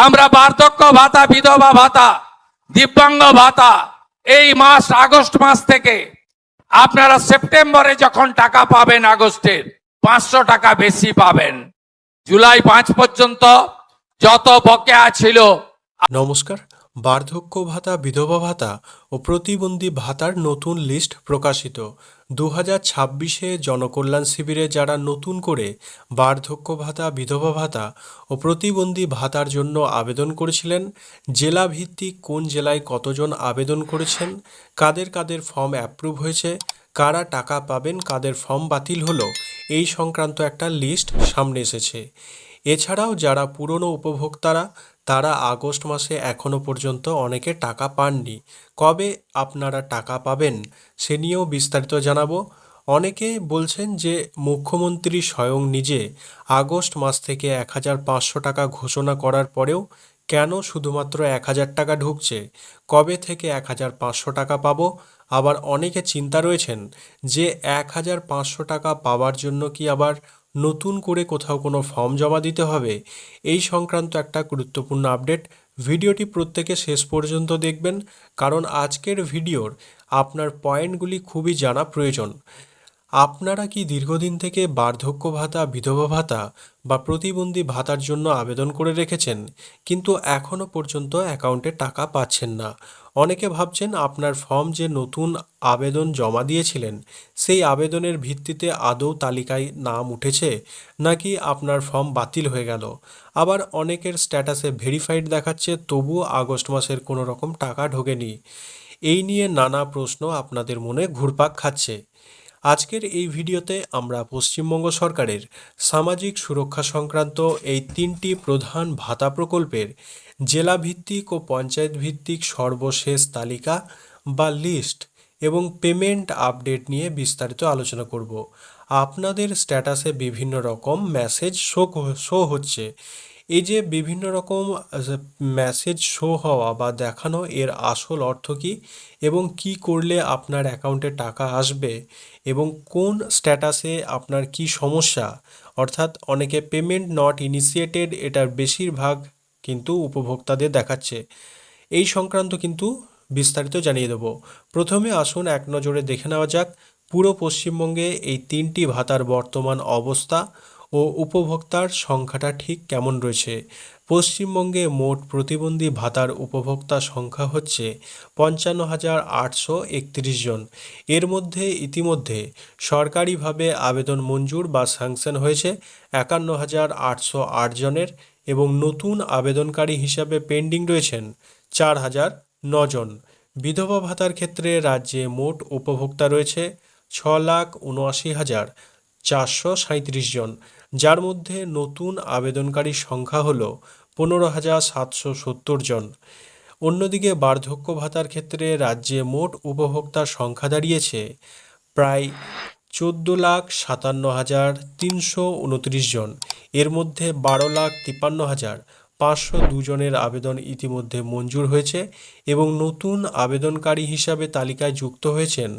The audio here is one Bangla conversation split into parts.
আমরা বার্ধক্য ভাতা, বিধবা ভাতা, দিব্যাঙ্গ ভাতা এই মাস আগস্ট মাস থেকে আপনারা সেপ্টেম্বরে যখন টাকা পাবেন আগস্টের 500 টাকা বেশি পাবেন। জুলাই 5 পর্যন্ত যত বকেয়া ছিল। নমস্কার। বার্ধক্য ভাতা, বিধবা ভাতা ও প্রতিবন্ধী ভাতার নতুন লিস্ট প্রকাশিত। 2026-এ জনকল্যাণ শিবিরে যারা নতুন করে বার্ধক্য ভাতা, বিধবা ভাতা ও প্রতিবন্ধী ভাতার জন্য আবেদন করেছিলেন, জেলা ভিত্তিক কোন জেলায় কতজন আবেদন করেছেন, কাদের কাদের ফর্ম অ্যাপ্রুভ হয়েছে, কারা টাকা পাবেন, কাদের ফর্ম বাতিল হলো, এই সংক্রান্ত একটা লিস্ট সামনে এসেছে। এছাড়াও যারা পুরনো উপভোক্তারা, তারা আগস্ট মাসে এখনও পর্যন্ত অনেকে টাকা পাননি। কবে আপনারা টাকা পাবেন সে নিয়েও বিস্তারিত জানাবো। অনেকে বলছেন যে মুখ্যমন্ত্রী স্বয়ং নিজে আগস্ট মাস থেকে 1,500 টাকা ঘোষণা করার পরেও কেন শুধুমাত্র 1,000 টাকা ঢুকছে, কবে থেকে 1,500 টাকা পাবো। আবার অনেকে চিন্তা রয়েছেন যে 1,500 টাকা পাওয়ার জন্য কি আবার নতুন করে কোথাও কোনো ফর্ম জমা দিতে হবে। এই সংক্রান্ত একটা গুরুত্বপূর্ণ আপডেট। ভিডিওটি প্রত্যেকে শেষ পর্যন্ত দেখবেন, কারণ আজকের ভিডিওর আপনার পয়েন্টগুলি খুবই জানা প্রয়োজন। আপনারা কি দীর্ঘদিন থেকে বার্ধক্য ভাতা, বিধবা ভাতা বা প্রতিবন্ধী ভাতার জন্য আবেদন করে রেখেছেন, কিন্তু এখনও পর্যন্ত অ্যাকাউন্টে টাকা পাচ্ছেন না? অনেকে ভাবছেন আপনার ফর্ম যে নতুন আবেদন জমা দিয়েছিলেন, সেই আবেদনের ভিত্তিতে আদৌ তালিকায় নাম উঠেছে, নাকি আপনার ফর্ম বাতিল হয়ে গেল। আবার অনেকের স্ট্যাটাসে ভেরিফাইড দেখাচ্ছে, তবুও আগস্ট মাসের কোনো রকম টাকা ঢোকেনি। এই নিয়ে নানা প্রশ্ন আপনাদের মনে ঘুরপাক খাচ্ছে। আজকের এই ভিডিওতে আমরা পশ্চিমবঙ্গ সরকারের সামাজিক সুরক্ষা সংক্রান্ত এই 3টি প্রধান ভাতা প্রকল্পের জেলাভিত্তিক ও পঞ্চায়েত ভিত্তিক সর্বশেষ তালিকা বা লিস্ট এবং পেমেন্ট আপডেট নিয়ে বিস্তারিত আলোচনা করব। আপনাদের স্ট্যাটাসে বিভিন্ন রকম মেসেজ শো হচ্ছে। এই যে বিভিন্ন রকম মেসেজ শো হওয়া বা দেখানো, এর আসল অর্থ কী এবং কি করলে আপনার অ্যাকাউন্টে টাকা আসবে এবং কোন স্ট্যাটাসে আপনার কি সমস্যা, অর্থাৎ অনেকে পেমেন্ট নট ইনিশিয়েটেড, এটার বেশিরভাগ কিন্তু উপভোক্তাদের দেখাচ্ছে। এই সংক্রান্ত কিন্তু বিস্তারিত জানিয়ে দেব। প্রথমে আসুন এক নজরে দেখে নেওয়া যাক পুরো পশ্চিমবঙ্গে এই 3টি ভাতার বর্তমান অবস্থা ও উপভোক্তার সংখ্যাটা ঠিক কেমন রয়েছে। পশ্চিমবঙ্গে মোট প্রতিবন্ধী ভাতার উপভোক্তা সংখ্যা হচ্ছে 55,831 জন। এর মধ্যে ইতিমধ্যে সরকারিভাবে আবেদন মঞ্জুর বা স্যাংশন হয়েছে 51,808 জনের এবং নতুন আবেদনকারী হিসাবে পেন্ডিং রয়েছেন 4,009 জন। বিধবা ভাতার ক্ষেত্রে রাজ্যে মোট উপভোক্তা রয়েছে 6,79,437 জন, যার মধ্যে নতুন আবেদনকারীর সংখ্যা হল 15,770 জন। অন্যদিকে বার্ধক্য ভাতার ক্ষেত্রে রাজ্যে মোট উপভোক্তার সংখ্যা দাঁড়িয়েছে প্রায় 14,57,329 জন। এর মধ্যে 12,53,502 জনের আবেদন ইতিমধ্যে মঞ্জুর হয়েছে এবং নতুন আবেদনকারী হিসাবে তালিকায় যুক্ত হয়েছেন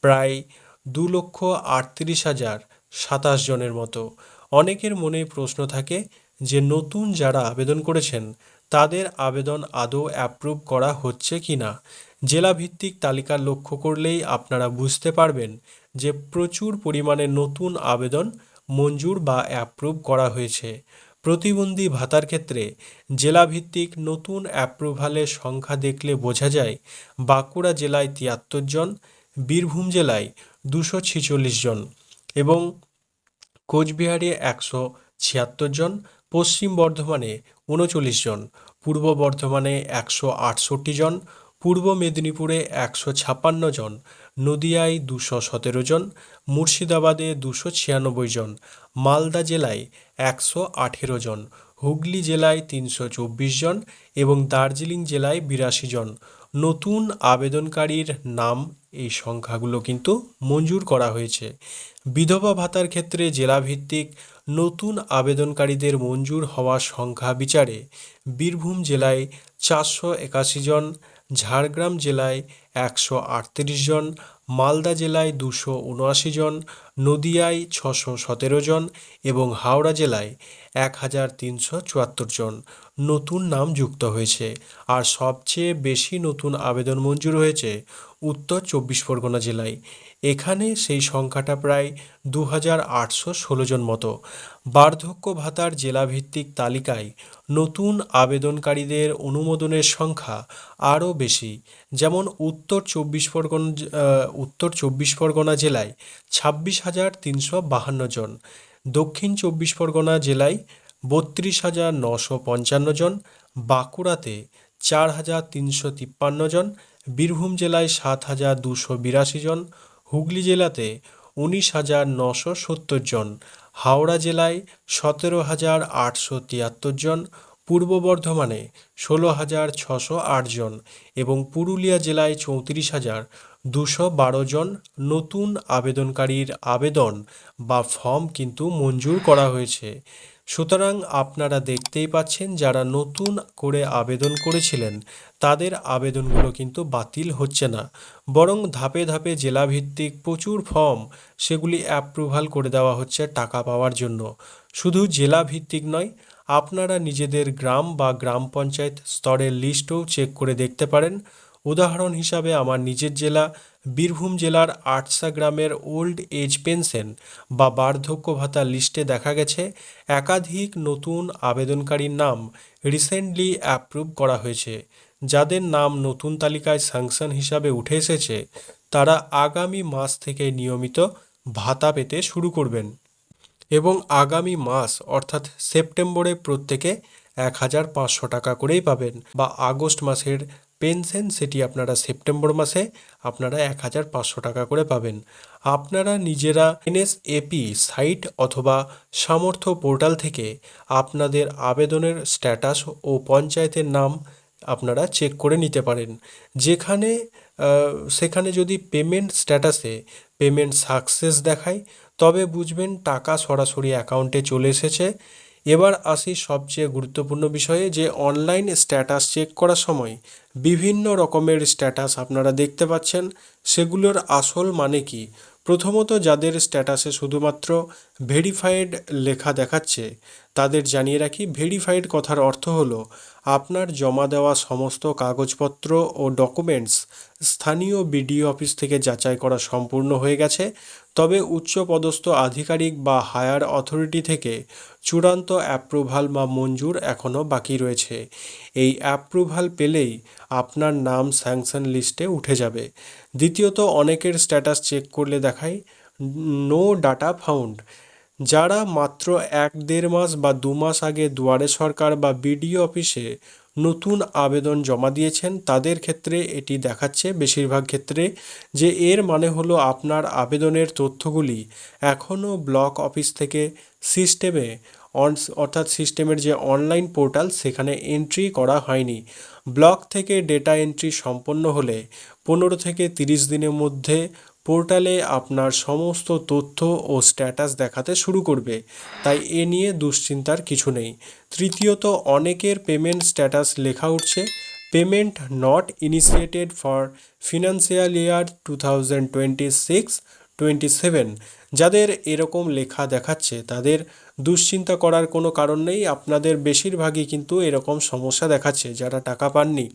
প্রায় 2,38,027 জনের মতো। অনেকের মনে প্রশ্ন থাকে যে নতুন যারা আবেদন করেছেন তাদের আবেদন আদৌ অ্যাপ্রুভ করা হচ্ছে কি না। জেলাভিত্তিক তালিকা লক্ষ্য করলেই আপনারা বুঝতে পারবেন যে প্রচুর পরিমাণে নতুন আবেদন মঞ্জুর বা অ্যাপ্রুভ করা হয়েছে। প্রতিবন্ধী ভাতার ক্ষেত্রে জেলাভিত্তিক নতুন অ্যাপ্রুভালের সংখ্যা দেখলে বোঝা যায় বাঁকুড়া জেলায় 73 জন, বীরভূম জেলায় 246 জন এবং কোচবিহারে 176 জন, পশ্চিম বর্ধমানে 39 জন, পূর্ব বর্ধমানে 168 জন, পূর্ব মেদিনীপুরে 156 জন, নদিয়ায় 217 জন, মুর্শিদাবাদে 296 জন, মালদা জেলায় 118 জন, হুগলি জেলায় 324 জন এবং দার্জিলিং জেলায় 82 জন। নতুন আবেদনকারীর নাম এই সংখ্যাগুলো কিন্তু মঞ্জুর করা হয়েছে। বিধবা ভাতার ক্ষেত্রে জেলাভিত্তিক নতুন আবেদনকারীদের মঞ্জুর হওয়ার সংখ্যা বিচারে বীরভূম জেলায় 481 জন, ঝাড়গ্রাম জেলায় 138 জন, মালদা জেলায় 279 জন, নদিয়ায় 617 জন এবং হাওড়া জেলায় 1374 জন নতুন নাম যুক্ত হয়েছে। আর সবচেয়ে বেশি নতুন আবেদন মঞ্জুর হয়েছে উত্তর 24 পরগনা জেলায়। এখানে সেই সংখ্যাটা প্রায় 2816 জন মতো। বার্ধক্য ভাতার জেলাভিত্তিক তালিকায় নতুন আবেদনকারীদের অনুমোদনের সংখ্যা আরও বেশি। যেমন উত্তর চব্বিশ পরগনা জেলায় 26,352 জন, দক্ষিণ 24 পরগনা জেলায় 32,955 জন, বাঁকুড়াতে 4,353 জন, বীরভূম জেলায় 7,282 জন, হুগলি জেলাতে 19,970 জন, হাওড়া জেলায় 17,873 জন, পূর্ব বর্ধমানে 16,608 জন এবং পুরুলিয়া জেলায় 34,212 জন নতুন আবেদনকারীর আবেদন বা ফর্ম কিন্তু মঞ্জুর করা হয়েছে। সুতরাং আপনারা দেখতেই পাচ্ছেন যারা নতুন করে আবেদন করেছিলেন তাদের আবেদনগুলো কিন্তু বাতিল হচ্ছে না, বরং ধাপে ধাপে জেলাভিত্তিক প্রচুর ফর্ম সেগুলি অ্যাপ্রুভাল করে দেওয়া হচ্ছে টাকা পাওয়ার জন্য। শুধু জেলাভিত্তিক নয়, আপনারা নিজেদের গ্রাম বা গ্রাম পঞ্চায়েত স্তরের লিস্টও চেক করে দেখতে পারেন। উদাহরণ হিসাবে আমার নিজের জেলা বীরভূম জেলার আটসা গ্রামের ওল্ড এজ পেনশন বা বার্ধক্য ভাতা লিস্টে দেখা গেছে একাধিক নতুন আবেদনকারীর নাম রিসেন্টলি অ্যাপ্রুভ করা হয়েছে। যাদের নাম নতুন তালিকায় স্যাংশন হিসাবে উঠে এসেছে তারা আগামী মাস থেকে নিয়মিত ভাতা পেতে শুরু করবেন এবং আগামী মাস অর্থাৎ সেপ্টেম্বরে প্রত্যেকে 1,500 টাকা করেই পাবেন, বা আগস্ট মাসের পেনশন সেটি আপনারা সেপ্টেম্বর মাসে আপনারা 1,500 টাকা করে পাবেন। আপনারা নিজেরা এনএসএপি সাইট অথবা সামর্থ্য পোর্টাল থেকে আপনাদের আবেদনের স্ট্যাটাস ও পঞ্চায়েতের নাম আপনারা চেক করে নিতে পারেন। সেখানে যদি পেমেন্ট স্ট্যাটাসে পেমেন্ট সাকসেস দেখায় তবে বুঝবেন টাকা সরাসরি অ্যাকাউন্টে চলে এসেছে। এবার আসি সবচেয়ে গুরুত্বপূর্ণ বিষয়ে, যে অনলাইন স্ট্যাটাস চেক করার সময় বিভিন্ন রকমের স্ট্যাটাস আপনারা দেখতে পাচ্ছেন, সেগুলোর আসল মানে কি। প্রথমত, যাদের স্ট্যাটাসে শুধুমাত্র ভেরিফাইড লেখা দেখাচ্ছে তাদের জানিয়ে রাখি, ভেরিফাইড কথার অর্থ হলো আপনার জমা দেওয়া সমস্ত কাগজপত্র ও ডকুমেন্টস স্থানীয় বিডিও অফিস থেকে যাচাই করা সম্পূর্ণ হয়ে গেছে, তবে উচ্চপদস্থ আধিকারিক বা হায়ার অথরিটি থেকে চূড়ান্ত অ্যাপ্রুভাল বা মঞ্জুর এখনও বাকি রয়েছে। এই অ্যাপ্রুভাল পেলেই আপনার নাম স্যাংশন লিস্টে উঠে যাবে। দ্বিতীয়ত, অনেকের স্ট্যাটাস চেক করলে দেখায় নো ডাটা ফাউন্ড। যারা মাত্র 1-1.5 মাস বা 2 মাস আগে দুয়ারে সরকার বা বিডিও অফিসে নতুন আবেদন জমা দিয়েছেন তাদের ক্ষেত্রে এটি দেখাচ্ছে বেশিরভাগ ক্ষেত্রে যে এর মানে হলো আপনার আবেদনের তথ্যগুলি এখনও ব্লক অফিস থেকে সিস্টেমে অর্থাৎ সিস্টেমের যে অনলাইন পোর্টাল সেখানে এন্ট্রি করা হয়নি। ব্লক থেকে ডেটা এন্ট্রি সম্পন্ন হলে 15 থেকে 30 দিনের মধ্যে পোর্টালে আপনার সমস্ত তথ্য ও স্ট্যাটাস দেখাতে শুরু করবে, তাই এ নিয়ে দুশ্চিন্তার কিছু নেই। তৃতীয়ত, অনেকের পেমেন্ট স্ট্যাটাস লেখা উঠছে payment not initiated for financial year 2026-27। যাদের এরকম লেখা দেখাচ্ছে তাদের দুশ্চিন্তা করার কোনো কারণ নেই, আপনাদের বেশিরভাগই কিন্তু এরকম সমস্যা দেখাচ্ছে যারা টাকা পাননি।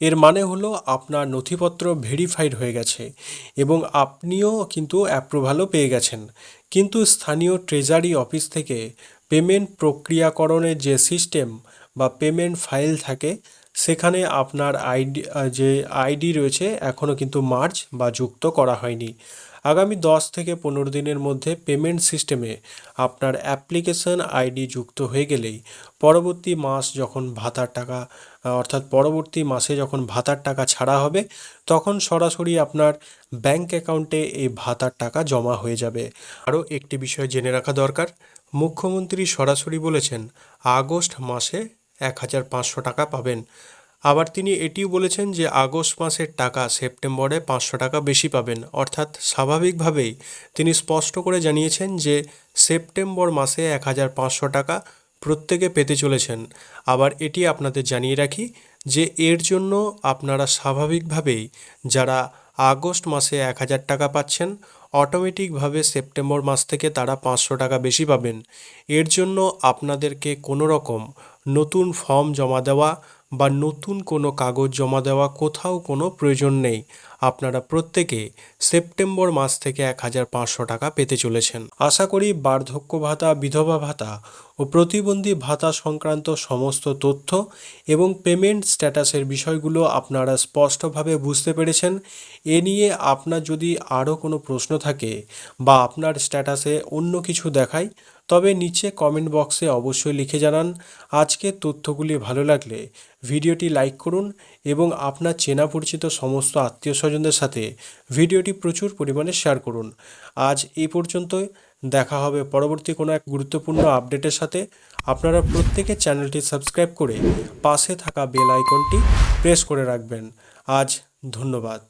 এর মানে হলো আপনার নথিপত্র ভেরিফাইড হয়ে গেছে এবং আপনিও কিন্তু অ্যাপ্রুভালও পেয়ে গেছেন, কিন্তু স্থানীয় ট্রেজারি অফিস থেকে পেমেন্ট প্রক্রিয়াকরণের যে সিস্টেম বা পেমেন্ট ফাইল থাকে সেখানে আপনার আইডি রয়েছে এখনও কিন্তু মার্জ বা যুক্ত করা হয়নি। আগামী 10 থেকে 15 দিনের মধ্যে পেমেন্ট সিস্টেমে আপনার অ্যাপ্লিকেশন আইডি যুক্ত হয়ে গেলেই পরবর্তী মাসে যখন ভাতার টাকা ছাড়া হবে তখন সরাসরি আপনার ব্যাংক অ্যাকাউন্টে এই ভাতার টাকা জমা হয়ে যাবে। আরও একটি বিষয় জেনে রাখা দরকার, মুখ্যমন্ত্রী সরাসরি বলেছেন আগস্ট মাসে 1,500 টাকা পাবেন। আবার তিনি এটিও বলেছেন যে আগস্ট মাসের টাকা সেপ্টেম্বরে 500 টাকা বেশি পাবেন, অর্থাৎ স্বাভাবিকভাবেই তিনি স্পষ্ট করে জানিয়েছেন যে সেপ্টেম্বর মাসে 1,500 টাকা প্রত্যেকে পেতে চলেছেন। আবার এটি আপনাদের জানিয়ে রাখি যে এর জন্য আপনারা স্বাভাবিকভাবেই যারা আগস্ট মাসে 1,000 টাকা পাচ্ছেন অটোমেটিকভাবে সেপ্টেম্বর মাস থেকে তারা 500 টাকা বেশি পাবেন। এর জন্য আপনাদেরকে কোনো রকম নতুন ফর্ম জমা দেওয়া বা নতুন কোনো কাগজ জমা দেওয়া কোথাও কোনো প্রয়োজন নেই। আপনারা প্রত্যেকে সেপ্টেম্বর মাস থেকে 1500 টাকা পেতে চলেছেন। আশা করি বার্ধক্য ভাতা, বিধবা ভাতা ও প্রতিবন্ধী ভাতা সংক্রান্ত সমস্ত তথ্য এবং পেমেন্ট স্ট্যাটাসের বিষয়গুলো আপনারা স্পষ্টভাবে বুঝতে পেরেছেন। এ নিয়ে আপনার যদি আরও কোনো প্রশ্ন থাকে বা আপনার স্ট্যাটাসে অন্য কিছু দেখায়, তবে নিচে কমেন্ট বক্সে অবশ্যই লিখে জানান। আজকের তথ্যগুলি ভালো লাগলে ভিডিওটি লাইক করুন এবং আপনার চেনা পরিচিত সমস্ত আত্মীয় স্বজনদের সাথে ভিডিওটি প্রচুর পরিমাণে শেয়ার করুন। আজ এই পর্যন্তই, দেখা হবে পরবর্তী কোনো এক গুরুত্বপূর্ণ আপডেটের সাথে। আপনারা প্রত্যেকে চ্যানেলটি সাবস্ক্রাইব করে পাশে থাকা বেল আইকনটি প্রেস করে রাখবেন। আজ ধন্যবাদ।